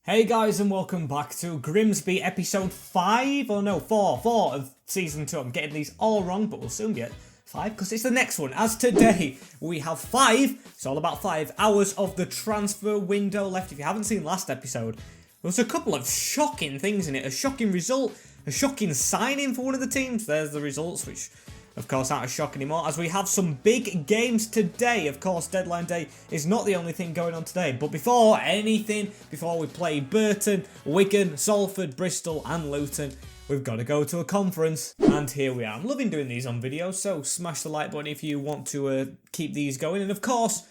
Hey guys, and welcome back to Grimsby episode 5, or no, 4 of season 2. I'm getting these all wrong, but we'll soon be at 5 because it's the next one. As today, we have 5, it's all about 5 hours of the transfer window left. If you haven't seen last episode, there was a couple of shocking things in it. A shocking result, a shocking signing for one of the teams. There's the results, which of course aren't a shock anymore, as we have some big games today. Of course, deadline day is not the only thing going on today, but before anything, before we play Burton, Wigan, Salford, Bristol and Luton, we've got to go to a conference, and here we are. I'm loving doing these on video, so smash the like button if you want to keep these going, and of course,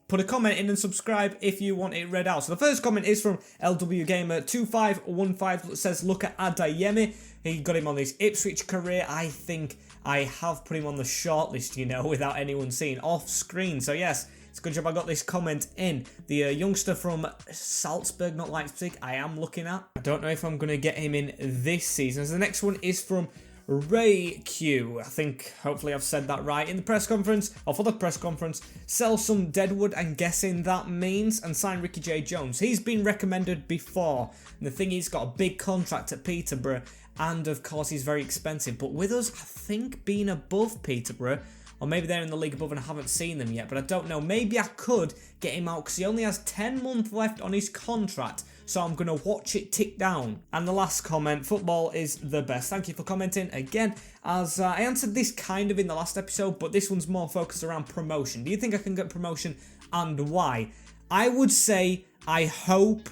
put a comment in and subscribe if you want it read out. So the first comment is from LW Gamer 2515 that says, look at Adeyemi. He got him on his Ipswich career. I think I have put him on the shortlist, you know, without anyone seeing off screen. So yes, it's a good job I got this comment in. The youngster from Salzburg, not Leipzig, I am looking at. I don't know if I'm going to get him in this season. So the next one is from Ray Q. I think, hopefully I've said that right. In the press conference, or for the press conference, sell some Deadwood, I'm guessing that means, and sign Ricky J. Jones. He's been recommended before, and the thing, he's got a big contract at Peterborough, and of course he's very expensive. But with us, I think being above Peterborough, or maybe they're in the league above and I haven't seen them yet, but I don't know. Maybe I could get him out because he only has 10 months left on his contract. So I'm going to watch it tick down. And the last comment, football is the best. Thank you for commenting again, as I answered this kind of in the last episode, but this one's more focused around promotion. Do you think I can get promotion and why? I would say I hope.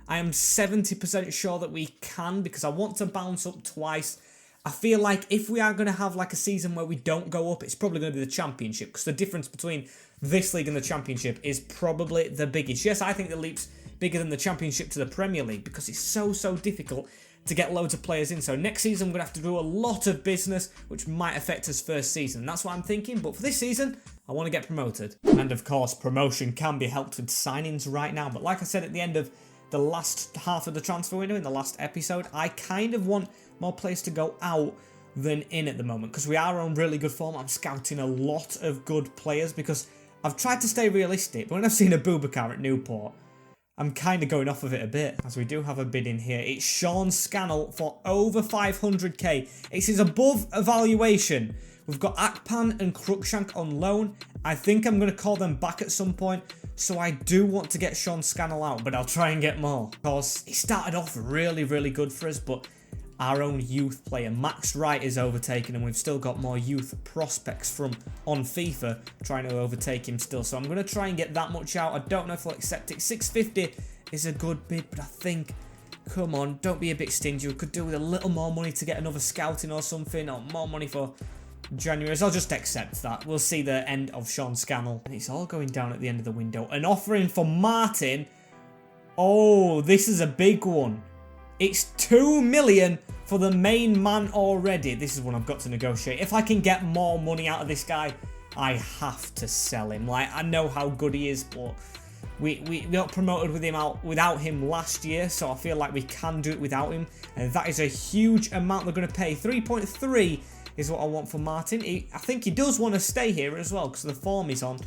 I am 70% sure that we can, because I want to bounce up twice. I feel like if we are going to have like a season where we don't go up, it's probably going to be the Championship, because the difference between this league and the Championship is probably the biggest. Yes, I think the leap's bigger than the Championship to the Premier League, because it's so difficult to get loads of players in. So next season, I'm going to have to do a lot of business, which might affect us first season. That's what I'm thinking. But for this season, I want to get promoted. And of course, promotion can be helped with signings right now. But like I said at the end of the last half of the transfer window in the last episode, I kind of want more players to go out than in at the moment, because we are on really good form. I'm scouting a lot of good players because I've tried to stay realistic, but when I've seen a Boubacar at Newport, I'm kind of going off of it a bit, as we do have a bid in here. It's Sean Scannell for over 500k. It's his above evaluation. We've got Akpan and Cruikshank on loan. I think I'm going to call them back at some point, so I do want to get Sean Scannell out, but I'll try and get more. Of course, he started off really good for us, but our own youth player, Max Wright, is overtaken, and we've still got more youth prospects from on FIFA trying to overtake him still. So I'm going to try and get that much out. I don't know if I'll accept it. 650 is a good bid, but I think, come on, don't be a bit stingy. We could do with a little more money to get another scouting or something, or more money for January. So I'll just accept that. We'll see the end of Sean Scannell. And it's all going down at the end of the window. An offering for Martin. Oh, this is a big one. It's 2 million for the main man already. This is one I've got to negotiate. If I can get more money out of this guy, I have to sell him. Like, I know how good he is, but we got promoted with him without him last year, so I feel like we can do it without him. And that is a huge amount they're going to pay. 3.3 is what I want for Martin. I think he does want to stay here as well, because the form he's on.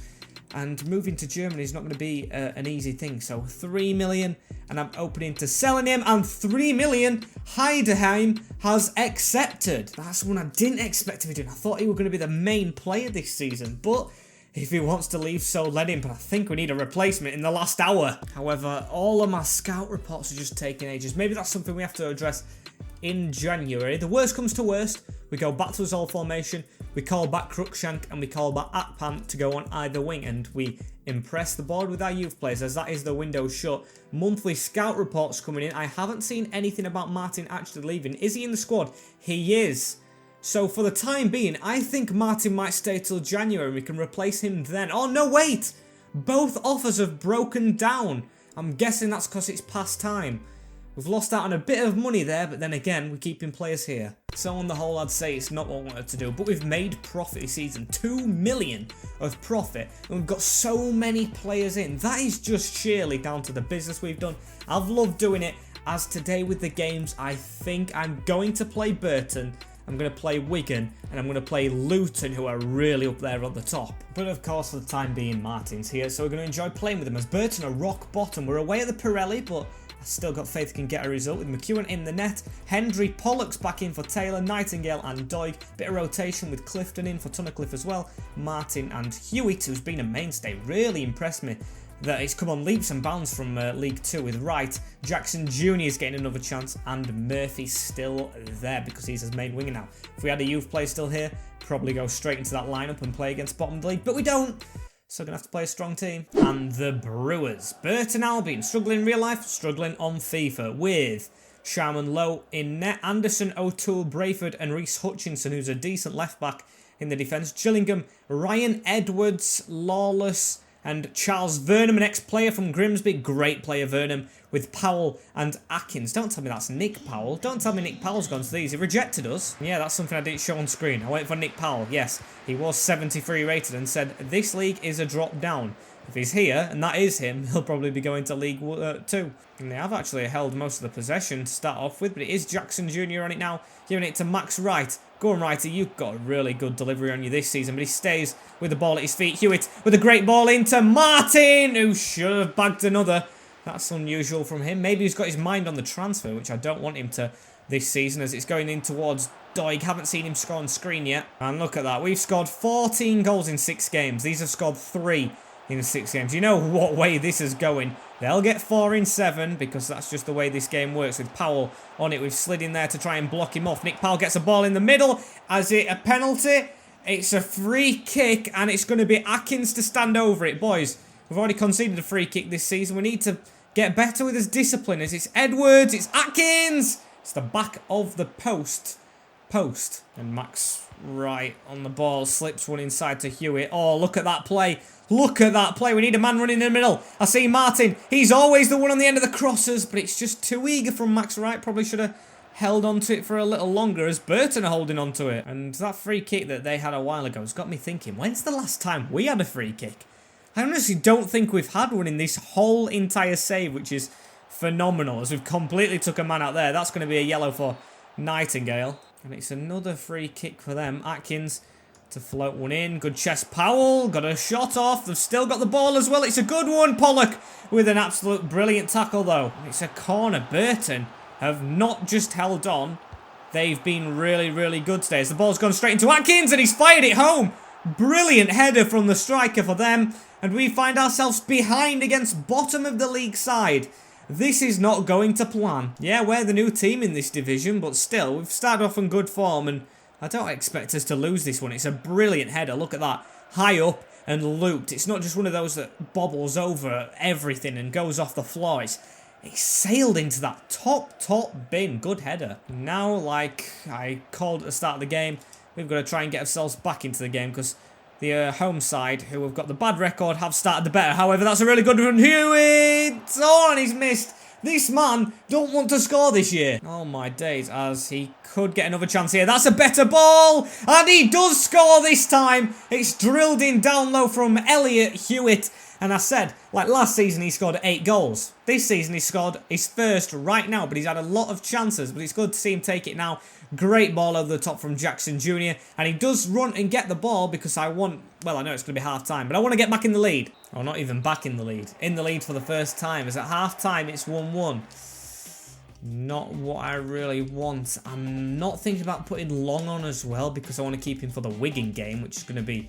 And moving to Germany is not going to be an easy thing. So 3 million, and I'm opening to selling him. And 3 million, Heidenheim has accepted. That's one I didn't expect to be doing. I thought he was going to be the main player this season. But if he wants to leave, so let him. But I think we need a replacement in the last hour. However, all of my scout reports are just taking ages. Maybe that's something we have to address in January. The worst comes to worst, we go back to his old formation, we call back Cruikshank, and we call back Akpan to go on either wing, and we impress the board with our youth players, as that is the window shut. Monthly scout reports coming in. I haven't seen anything about Martin actually leaving. Is he in the squad? He is. So for the time being, I think Martin might stay till January. We can replace him then. Oh no, wait! Both offers have broken down. I'm guessing that's because it's past time. We've lost out on a bit of money there, but then again, we're keeping players here. So on the whole, I'd say it's not what we wanted to do, but we've made profit this season. 2 million of profit, and we've got so many players in. That is just sheerly down to the business we've done. I've loved doing it, as today with the games, I think I'm going to play Burton, I'm going to play Wigan, and I'm going to play Luton, who are really up there at the top. But of course, for the time being, Martin's here, so we're going to enjoy playing with them, as Burton are rock bottom. We're away at the Pirelli, but Still got faith can get a result with McEwen in the net. Hendry, Pollock's back in for Taylor, Nightingale and Doig. Bit of rotation with Clifton in for Tunnicliffe as well. Martin and Hewitt, who's been a mainstay, really impressed me that it's come on leaps and bounds from League 2 with Wright. Jackson Jr. is getting another chance, and Murphy's still there because he's his main winger now. If we had a youth player still here, probably go straight into that lineup and play against bottom of the league, but we don't. So going to have to play a strong team. And the Brewers. Burton Albion, struggling in real life, struggling on FIFA, with Sharman Lowe in net, Anderson, O'Toole, Brayford and Reece Hutchinson, who's a decent left back in the defence. Gillingham, Ryan Edwards, Lawless and Charles Vernham, an ex-player from Grimsby. Great player Vernham, with Powell and Atkins. Don't tell me that's Nick Powell. Don't tell me Nick Powell's gone to these. He rejected us. Yeah, that's something I didn't show on screen. I went for Nick Powell. Yes, he was 73 rated and said, this league is a drop down. If he's here, and that is him, he'll probably be going to League 2. And they have actually held most of the possession to start off with, but it is Jackson Jr. on it now, giving it to Max Wright. Go on, Wrighty, you've got a really good delivery on you this season, but he stays with the ball at his feet. Hewitt with a great ball into Martin, who should have bagged another. That's unusual from him. Maybe he's got his mind on the transfer, which I don't want him to this season, as it's going in towards Doig. Haven't seen him score on screen yet. And look at that. We've scored 14 goals in 6 games. These have scored 3 in 6 games. You know what way this is going. They'll get 4 in 7 because that's just the way this game works. With Powell on it, we've slid in there to try and block him off. Nick Powell gets a ball in the middle. Is it a penalty? It's a free kick, and it's going to be Atkins to stand over it. Boys, we've already conceded a free kick this season. We need to get better with his discipline. As it's Edwards, it's Atkins. It's the back of the post. And Max Wright on the ball, slips one inside to Hewitt. Oh, look at that play. Look at that play. We need a man running in the middle. I see Martin. He's always the one on the end of the crosses, but it's just too eager from Max Wright. Probably should have held on to it for a little longer, as Burton are holding on to it. And that free kick that they had a while ago has got me thinking, when's the last time we had a free kick? I honestly don't think we've had one in this whole entire save, which is phenomenal, as we've completely took a man out there. That's going to be a yellow for Nightingale. And it's another free kick for them. Atkins to float one in. Good chest. Powell got a shot off. They've still got the ball as well. It's a good one. Pollock with an absolute brilliant tackle, though. It's a corner. Burton have not just held on. They've been really, really good today. As the ball's gone straight into Atkins, and he's fired it home. Brilliant header from the striker for them. And we find ourselves behind against bottom of the league side. This is not going to plan. Yeah, we're the new team in this division, but still, we've started off in good form, and I don't expect us to lose this one. It's a brilliant header. Look at that. High up and looped. It's not just one of those that bobbles over everything and goes off the floor. It's sailed into that top bin. Good header. Now, like I called at the start of the game, we've got to try and get ourselves back into the game, because the home side, who have got the bad record, have started the better. However, that's a really good run. Hewitt! Oh, and he's missed. This man don't want to score this year. Oh, my days, as he could get another chance here. That's a better ball, and he does score this time. It's drilled in down low from Elliot Hewitt. And I said, like last season, he scored 8 goals. This season, he scored his first right now, but he's had a lot of chances. But it's good to see him take it now. Great ball over the top from Jackson Jr. And he does run and get the ball because I want, well, I know it's going to be half-time, but I want to get back in the lead. Oh, not even back in the lead. In the lead for the first time. As at half-time, it's 1-1. Not what I really want. I'm not thinking about putting Long on as well, because I want to keep him for the Wigan game, which is going to be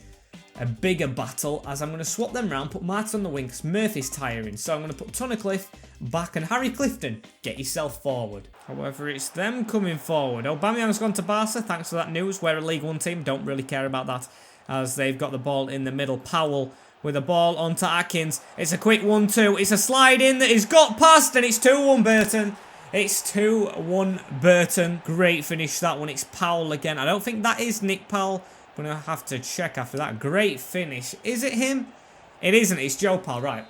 a bigger battle, as I'm going to swap them around, put Martin on the wing because Murphy's tiring. So I'm going to put Tunnicliffe back, and Harry Clifton, get yourself forward. However, it's them coming forward. Aubameyang's gone to Barca. Thanks for that news. We're a League 1 team. Don't really care about that, as they've got the ball in the middle. Powell with the ball onto Atkins. It's a quick 1-2. It's a slide in that he's got past, and it's 2-1 Burton. It's 2-1 Burton. Great finish that one. It's Powell again. I don't think that is Nick Powell. I'm going to have to check after that. Great finish. Is it him? It isn't. It's Joe Powell, right.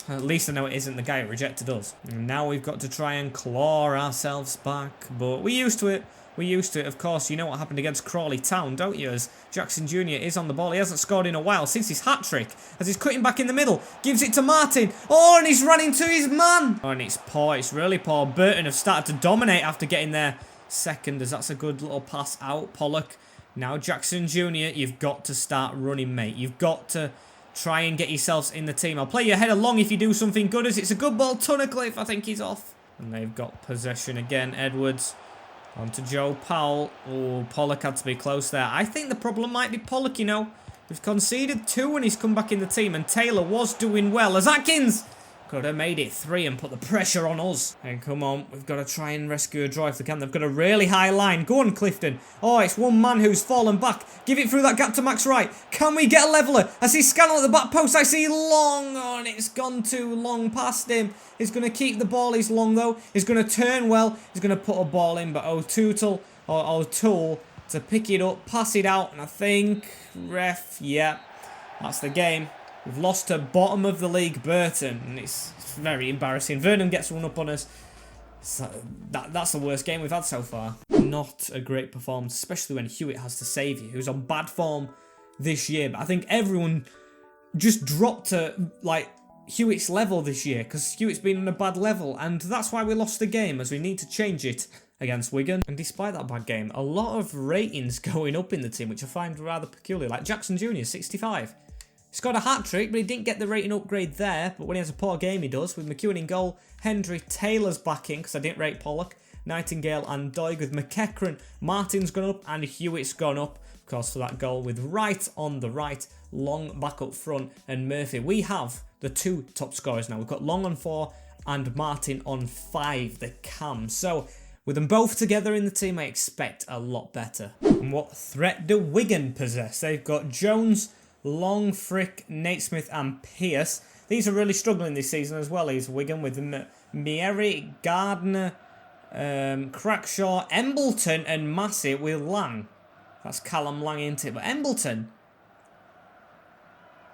At least I know it isn't the guy who rejected us. And now we've got to try and claw ourselves back. But we're used to it. We're used to it. Of course, you know what happened against Crawley Town, don't you? As Jackson Jr. is on the ball. He hasn't scored in a while since his hat-trick. As he's cutting back in the middle. Gives it to Martin. Oh, and he's running to his man. Oh, and it's poor. It's really poor. Burton have started to dominate after getting their second, as that's a good little pass out. Pollock. Now Jackson Jr., you've got to start running, mate. You've got to try and get yourselves in the team. I'll play your header long if you do something good, as it's a good ball. Tunnicliffe, I think he's off. And they've got possession again. Edwards on to Joe Powell. Oh, Pollock had to be close there. I think the problem might be Pollock, you know. We've conceded 2 when he's come back in the team, and Taylor was doing well as Atkins could have made it 3 and put the pressure on us. And come on, we've got to try and rescue a draw if they can. They've got a really high line. Go on, Clifton. Oh, it's one man who's fallen back. Give it through that gap to Max Wright. Can we get a leveller? I see Scannell at the back post. I see Long. Oh, and it's gone too long past him. He's going to keep the ball. He's Long, though. He's going to turn well. He's going to put a ball in, but O'Toole to pick it up, pass it out, and I think, ref, yeah, that's the game. We've lost to bottom of the league Burton, and it's very embarrassing. Vernon gets one up on us. So that's the worst game we've had so far. Not a great performance, especially when Hewitt has to save you, who's on bad form this year. But I think everyone just dropped to, like, Hewitt's level this year, because Hewitt's been on a bad level, and that's why we lost the game, as we need to change it against Wigan. And despite that bad game, a lot of ratings going up in the team, which I find rather peculiar. Like Jackson Jr., 65. He scored a hat-trick, but he didn't get the rating upgrade there. But when he has a poor game, he does. With McEwen in goal, Hendry, Taylor's back in, because I didn't rate Pollock. Nightingale and Doig with McEachran. Martin's gone up, and Hewitt's gone up, of course, for that goal. With Wright on the right, Long back up front, and Murphy. We have the 2 top scorers now. We've got Long on 4 and Martin on 5, the cam. So, with them both together in the team, I expect a lot better. And what threat do Wigan possess? They've got Jones, Long, Frick, Naismith and Pearce. These are really struggling this season as well. He's Wigan with Mieri, Gardner, Crackshaw, Embleton and Massey with Lang. That's Callum Lang, isn't it? But Embleton,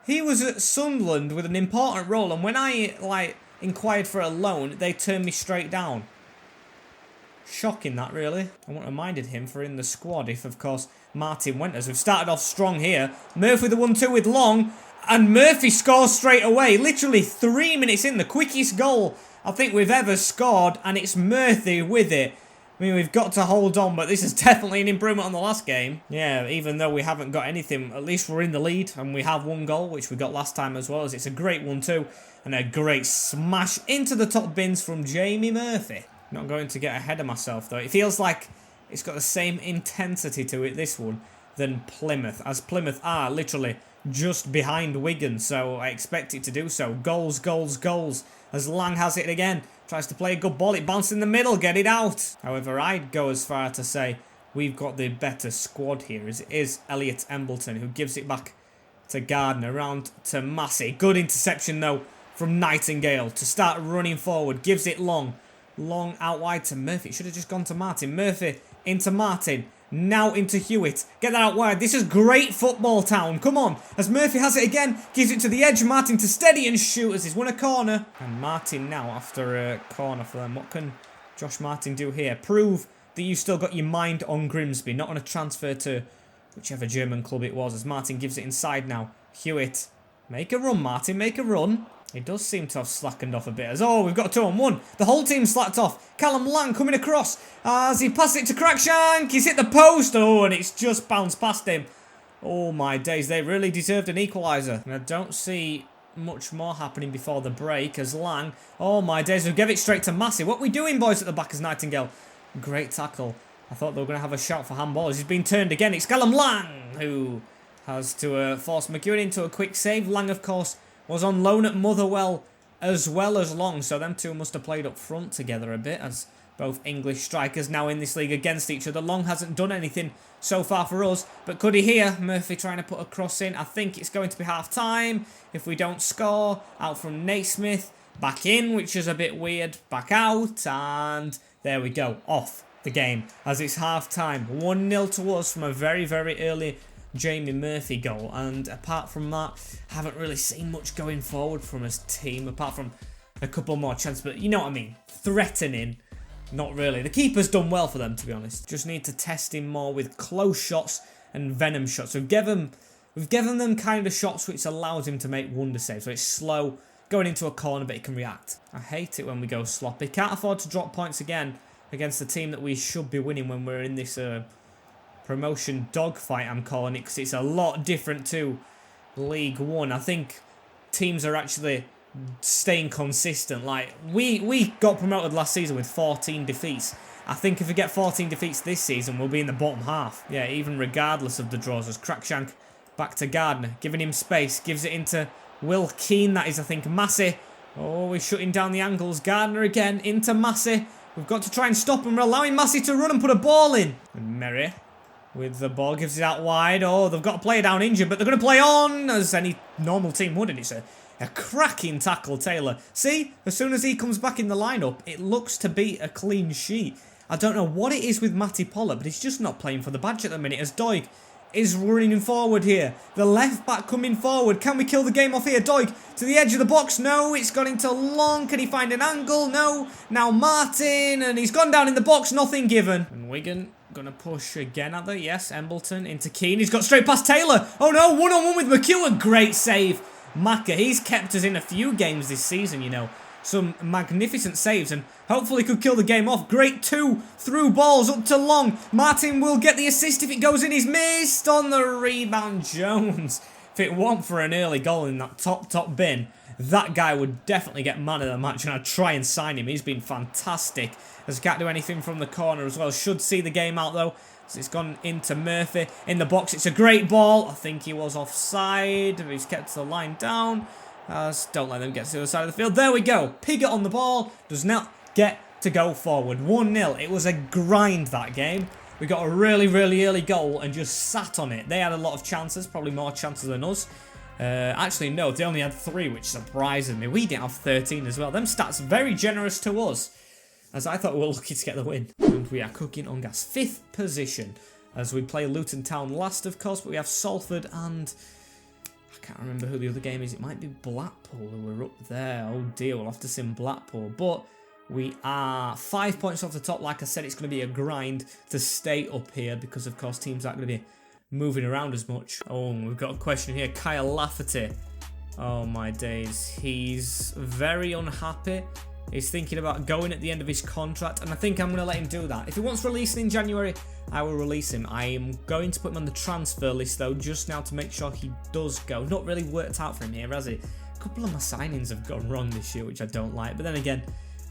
he was at Sunderland with an important role, and when I inquired for a loan, they turned me straight down. Shocking that, really. I wouldn't have minded him for in the squad if, of course, Martin went, as we've started off strong here. Murphy the 1-2 with Long, and Murphy scores straight away. Literally 3 minutes in, the quickest goal I think we've ever scored, and it's Murphy with it. I mean, we've got to hold on, but this is definitely an improvement on the last game. Yeah, even though we haven't got anything, at least we're in the lead, and we have 1 goal, which we got last time as well, as it's a great 1-2, and a great smash into the top bins from Jamie Murphy. Not going to get ahead of myself, though. It feels like it's got the same intensity to it, this one, than Plymouth, as Plymouth are literally just behind Wigan, so I expect it to do so. Goals, goals, goals, as Lang has it again. Tries to play a good ball, it bounced in the middle, get it out. However, I'd go as far to say we've got the better squad here, as it is Elliot Embleton, who gives it back to Gardner, round to Massey. Good interception, though, from Nightingale to start running forward, gives it Long. Long out wide to Murphy. It should have just gone to Martin. Murphy into Martin. Now into Hewitt. Get that out wide. This is great football town. Come on. As Murphy has it again. Gives it to the edge. Martin to steady and shoot as he's won a corner. And Martin now after a corner for them. What can Josh Martin do here? Prove that you've still got your mind on Grimsby. Not on a transfer to whichever German club it was. As Martin gives it inside now. Hewitt. Make a run, Martin. Make a run. He does seem to have slackened off a bit. As, oh, we've got a 2-on-1. The whole team slacked off. Callum Lang coming across. As he passes it to Crackshank. He's hit the post. Oh, and it's just bounced past him. Oh, my days. They really deserved an equaliser. And I don't see much more happening before the break. As Lang. Oh, my days. We give it straight to Massey. What are we doing, boys, at the back as Nightingale? Great tackle. I thought they were going to have a shout for handball. He's been turned again. It's Callum Lang who has to force McEwen into a quick save. Lang, of course, was on loan at Motherwell as well as Long, so them two must have played up front together a bit, as both English strikers now in this league against each other. Long hasn't done anything so far for us, but could he here? Murphy trying to put a cross in. I think it's going to be half-time if we don't score. Out from Naismith, back in, which is a bit weird, back out, and there we go, off the game, as it's half-time. 1-0 to us from a very, very early Jamie Murphy goal, and apart from that, haven't really seen much going forward from his team, apart from a couple more chances, but you know what I mean, threatening, not really. The keeper's done well for them, to be honest. Just need to test him more with close shots and venom shots. We've given them kind of shots which allows him to make wonder saves, so it's slow, going into a corner, but he can react. I hate it when we go sloppy. Can't afford to drop points again against the team that we should be winning when we're in this promotion dogfight, I'm calling it, because it's a lot different to League One. I think teams are actually staying consistent. Like, we got promoted last season with 14 defeats. I think if we get 14 defeats this season, we'll be in the bottom half. Yeah, even regardless of the draws. As Crackshank back to Gardner, giving him space, gives it into Will Keane. That is, I think, Massey. Oh, we're shutting down the angles. Gardner again into Massey. We've got to try and stop him. We're allowing Massey to run and put a ball in. And Merry with the ball gives it out wide. Oh, they've got a player down injured, but they're going to play on as any normal team would. And it's a cracking tackle, Taylor. See, as soon as he comes back in the lineup, it looks to be a clean sheet. I don't know what it is with Matty Pollard, but he's just not playing for the badge at the minute as Doig is running forward here. The left back coming forward. Can we kill the game off here? Doig to the edge of the box. No, it's gone into long. Can he find an angle? No. Now Martin, and he's gone down in the box. Nothing given. And Wigan gonna push again, are they? Yes, Embleton into Keane. He's got straight past Taylor. Oh no, one-on-one with McEwen. Great save. Maka, he's kept us in a few games this season, you know. Some magnificent saves and hopefully could kill the game off. Great 2 through balls up to Long. Martin will get the assist if it goes in. He's missed on the rebound. Jones. If it weren't for an early goal in that top bin, that guy would definitely get man of the match, and I'd try and sign him. He's been fantastic. As can't do anything from the corner as well. Should see the game out though. It's gone into Murphy in the box. It's a great ball. I think he was offside. He's kept the line down. Don't let them get to the other side of the field. There we go. Piggott on the ball. Does not get to go forward. 1-0. It was a grind, that game. We got a really, really early goal and just sat on it. They had a lot of chances. Probably more chances than us. Actually, no. They only had 3, which surprises me. We didn't have 13 as well. Them stats very generous to us, as I thought we were lucky to get the win. And we are cooking on gas. 5th position as we play Luton Town last, of course. But we have Salford and... I can't remember who the other game is. It might be Blackpool who were up there. Oh dear, we'll have to sim Blackpool. But we are 5 points off the top. Like I said, it's going to be a grind to stay up here because, of course, teams aren't going to be moving around as much. Oh, we've got a question here. Kyle Lafferty. Oh my days. He's very unhappy. He's thinking about going at the end of his contract, and I think I'm going to let him do that. If he wants releasing in January, I will release him. I am going to put him on the transfer list, though, just now to make sure he does go. Not really worked out for him here, has it? A couple of my signings have gone wrong this year, which I don't like. But then again,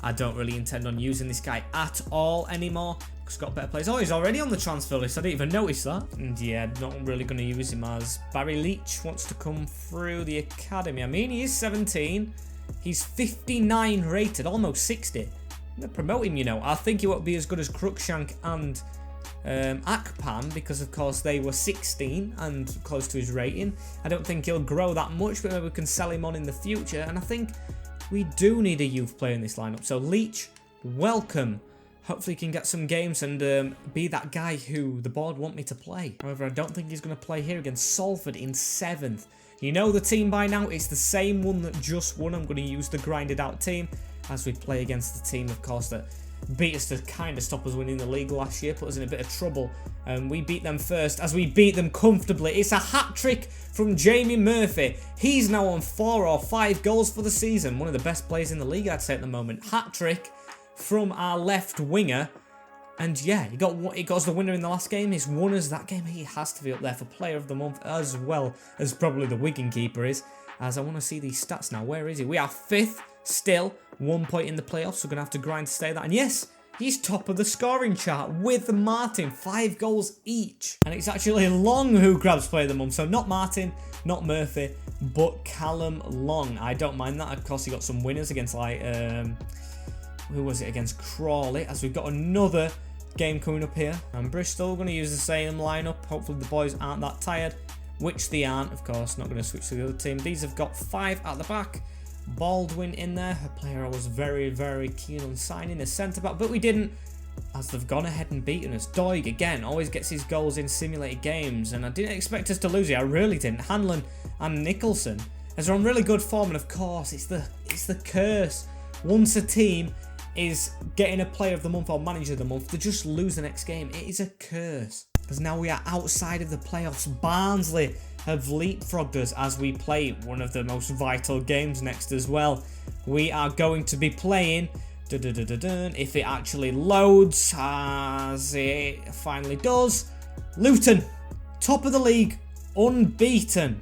I don't really intend on using this guy at all anymore. He's got better players. Oh, he's already on the transfer list. I didn't even notice that. And yeah, not really going to use him as Barry Leach wants to come through the academy. I mean, he is 17. He's 59 rated, almost 60. I'm going to promote him, you know. I think he won't be as good as Cruikshank and Akpan because, of course, they were 16 and close to his rating. I don't think he'll grow that much, but maybe we can sell him on in the future. And I think we do need a youth player in this lineup. So, Leach, welcome. Hopefully he can get some games and be that guy who the board want me to play. However, I don't think he's going to play here against Salford in 7th. You know the team by now. It's the same one that just won. I'm going to use the grinded out team as we play against the team, of course, that beat us to kind of stop us winning the league last year, put us in a bit of trouble. We beat them first as we beat them comfortably. It's a hat-trick from Jamie Murphy. He's now on 4 or 5 goals for the season. One of the best players in the league, I'd say, at the moment. Hat-trick from our left winger. And yeah, he got us the winner in the last game. He's won us that game. He has to be up there for player of the month as well as probably the Wigan keeper is. As I want to see these stats now. Where is he? We are 5th still. 1 point in the playoffs. We're going to have to grind to stay that. And yes, he's top of the scoring chart with Martin. 5 goals each. And it's actually Long who grabs player of the month. So not Martin, not Murphy, but Callum Long. I don't mind that. Of course, he got some winners against like... who was it? Against Crawley. As we've got another game coming up here, and Bristol going to use the same lineup. Hopefully the boys aren't that tired, which they aren't, of course. Not going to switch to the other team. These have got 5 at the back. Baldwin in there, a player I was very, very keen on signing, a centre-back, but we didn't, as they've gone ahead and beaten us. Doig, again, always gets his goals in simulated games, and I didn't expect us to lose it. I really didn't. Hanlon and Nicholson, as they're on really good form, and of course, it's the curse. Once a team is getting a player of the month or manager of the month, they just lose the next game. It is a curse. Because now we are outside of the playoffs. Barnsley have leapfrogged us as we play one of the most vital games next as well. We are going to be playing, if it actually loads, as it finally does, Luton, top of the league, unbeaten.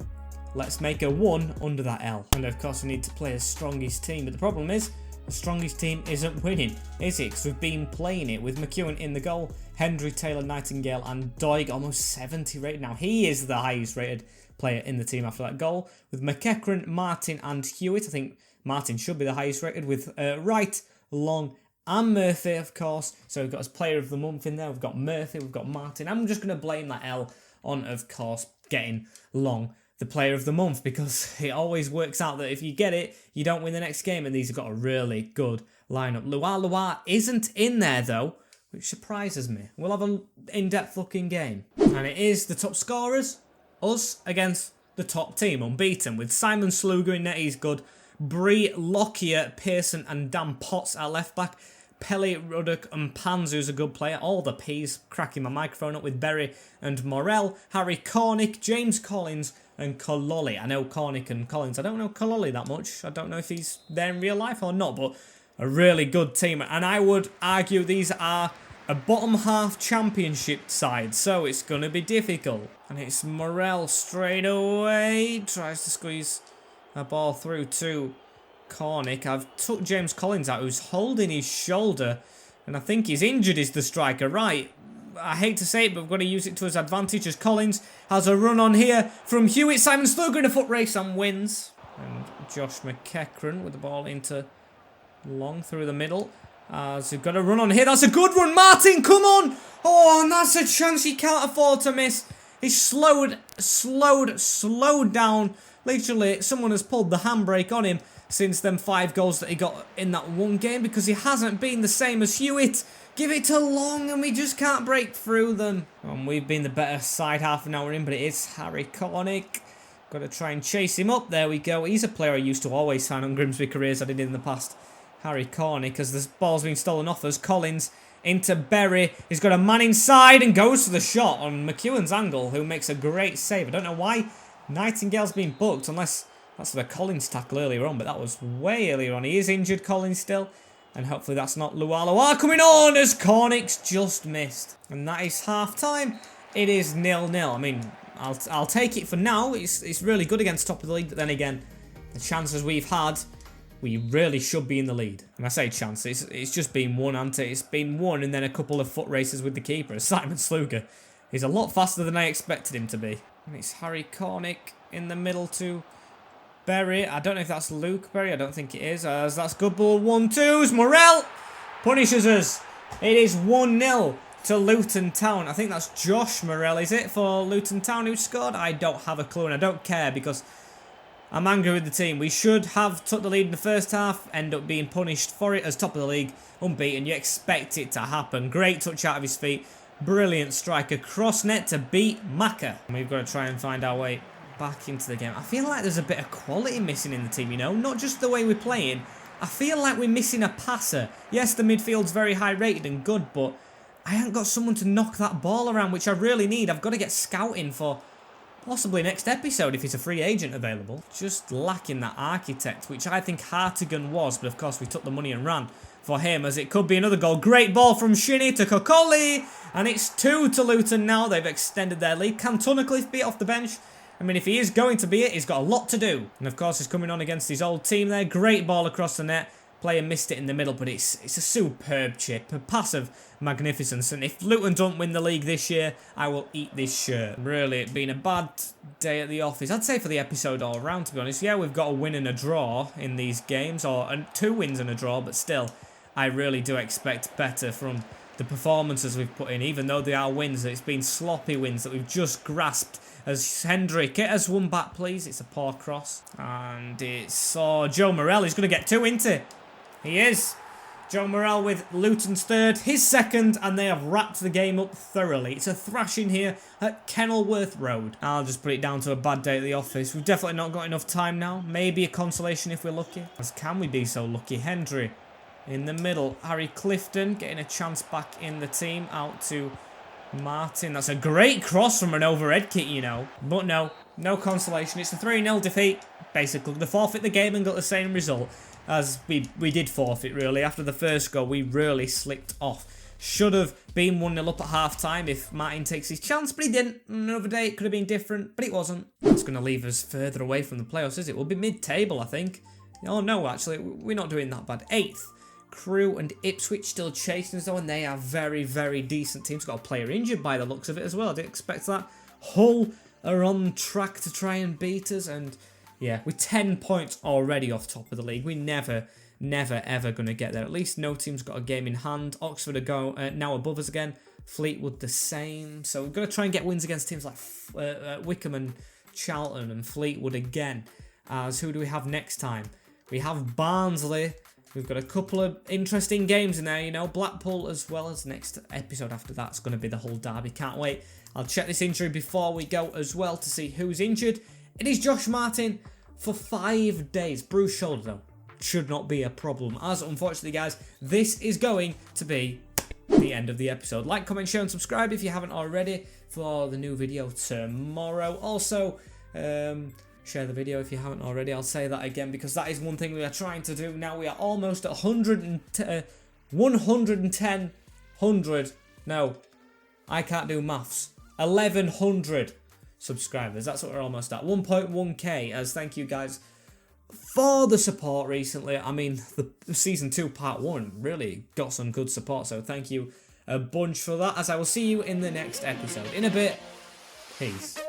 let's make a 1 under that L. And of course we need to play a strongest team, but the problem is, the strongest team isn't winning, is it? Because we've been playing it with McEwen in the goal, Hendry, Taylor, Nightingale and Doig, almost 70 rated. Now he is the highest rated player in the team after that goal. With McEachran, Martin and Hewitt. I think Martin should be the highest rated with Wright, Long and Murphy, of course. So we've got as player of the month in there. We've got Murphy, we've got Martin. I'm just going to blame that L on, of course, getting Long the player of the month, because it always works out that if you get it, you don't win the next game, and these have got a really good lineup. Luar isn't in there though, which surprises me. We'll have an in-depth looking game, and it is the top scorers, us against the top team, unbeaten, with Simon Sluga in net, he's good, Bree, Lockyer, Pearson and Dan Potts at left back, Pelly, Ruddock and Panzu's a good player. All the P's, cracking my microphone up with Berry and Morell, Harry Cornick, James Collins and Cololli. I know Cornick and Collins. I don't know Cololli that much. I don't know if he's there in real life or not, but a really good team. And I would argue these are a bottom half championship side, so it's going to be difficult. And it's Morell straight away. Tries to squeeze a ball through to Cornick. I've took James Collins out, who's holding his shoulder, and I think he's injured, is the striker. Right, I hate to say it, but we've got to use it to his advantage as Collins has a run on here from Hewitt. Simon Sluga in a foot race and wins. And Josh McEachran with the ball into Long through the middle. As we've got a run on here. That's a good run. Martin, come on. Oh, and that's a chance he can't afford to miss. He's slowed down. Literally, someone has pulled the handbrake on him since them 5 goals that he got in that one game, because he hasn't been the same as Hewitt. Give it to Long and we just can't break through them. And we've been the better side half an hour in, but it is Harry Cornick. Got to try and chase him up. There we go. He's a player I used to always sign on Grimsby careers. I did in the past. Harry Cornick, as the ball's been stolen off us. Collins into Berry. He's got a man inside and goes for the shot on McEwen's angle, who makes a great save. I don't know why Nightingale's been booked, unless that's the Collins tackle earlier on, but that was way earlier on. He is injured, Collins, still. And hopefully that's not Luar coming on as Cornick's just missed. And that is half-time. It is 0-0. I mean, I'll take it for now. It's really good against top of the league, but then again, the chances we've had, we really should be in the lead. And I say chances, it's just been one, hasn't it? It's been one and then a couple of foot races with the keeper. Simon Sluga is a lot faster than I expected him to be. And it's Harry Cornick in the middle to Berry. I don't know if that's Luke Berry. I don't think it is. As that's good ball. 1-2. Morell punishes us. It is 1-0 to Luton Town. I think that's Josh Morell, is it, for Luton Town who scored? I don't have a clue, and I don't care because I'm angry with the team. We should have took the lead in the first half, end up being punished for it as top of the league, unbeaten. You expect it to happen. Great touch out of his feet. Brilliant strike across net to beat Maka. And we've got to try and find our way back into the game. I feel like there's a bit of quality missing in the team, you know, not just the way we're playing. I feel like we're missing a passer. Yes, the midfield's very high rated and good, but I haven't got someone to knock that ball around, which I really need. I've got to get scouting for possibly next episode if he's a free agent available. Just lacking that architect, which I think Hartigan was, but of course we took the money and ran for him, as it could be another goal. Great ball from Shinny to Kokoli, and it's 2 to Luton now. They've extended their lead. Can Tunnicliffe be off the bench? I mean, if he is going to be it, he's got a lot to do. And of course, he's coming on against his old team there. Great ball across the net. Player missed it in the middle, but it's a superb chip. A pass of magnificence. And if Luton don't win the league this year, I will eat this shirt. Really, it's been a bad day at the office. I'd say for the episode all around, to be honest. Yeah, we've got a win and a draw in these games, or 2 wins and a draw, but still, I really do expect better from the performances we've put in, even though they are wins. It's been sloppy wins that we've just grasped. As Hendrick, get us one back, please. It's a poor cross. And it's Joe Morell. He's going to get 2 into. He is. Joe Morell with Luton's 3rd, his 2nd, and they have wrapped the game up thoroughly. It's a thrashing here at Kenilworth Road. I'll just put it down to a bad day at the office. We've definitely not got enough time now. Maybe a consolation if we're lucky. As can we be so lucky? Hendry in the middle. Harry Clifton getting a chance back in the team. Out to Martin. That's a great cross from an overhead kick, you know. But no consolation. It's a 3-0 defeat. Basically, they forfeit the game and got the same result. as we did forfeit, really. After the first goal, we really slipped off. Should have been 1-0 up at half-time if Martin takes his chance, but he didn't. Another day, it could have been different, but it wasn't. That's going to leave us further away from the playoffs, is it? We'll be mid-table, I think. Oh, no, actually, we're not doing that bad. 8th. Crew and Ipswich still chasing us, though, and they are very, very decent teams. Got a player injured by the looks of it as well. I didn't expect that. Hull are on track to try and beat us, and yeah, we're 10 points already off top of the league. We never ever going to get there. At least no team's got a game in hand. Oxford are now above us again. Fleetwood the same. So we've got to try and get wins against teams like Wickham and Charlton and Fleetwood again. As who do we have next time? We have Barnsley. We've got a couple of interesting games in there, you know. Blackpool as well as next episode after that's going to be the whole derby. Can't wait. I'll check this injury before we go as well to see who's injured. It is Josh Martin for 5 days. Bruised shoulder though. Should not be a problem, as unfortunately, guys, this is going to be the end of the episode. Like, comment, share, and subscribe if you haven't already for the new video tomorrow. Also, share the video if you haven't already. I'll say that again because that is one thing we are trying to do now. We are almost at 100. No, I can't do maths. 1100 subscribers. That's what we're almost at. 1.1k. As thank you guys for the support recently. I mean, the season 2 part 1 really got some good support, so thank you a bunch for that, as I will see you in the next episode. In a bit, peace.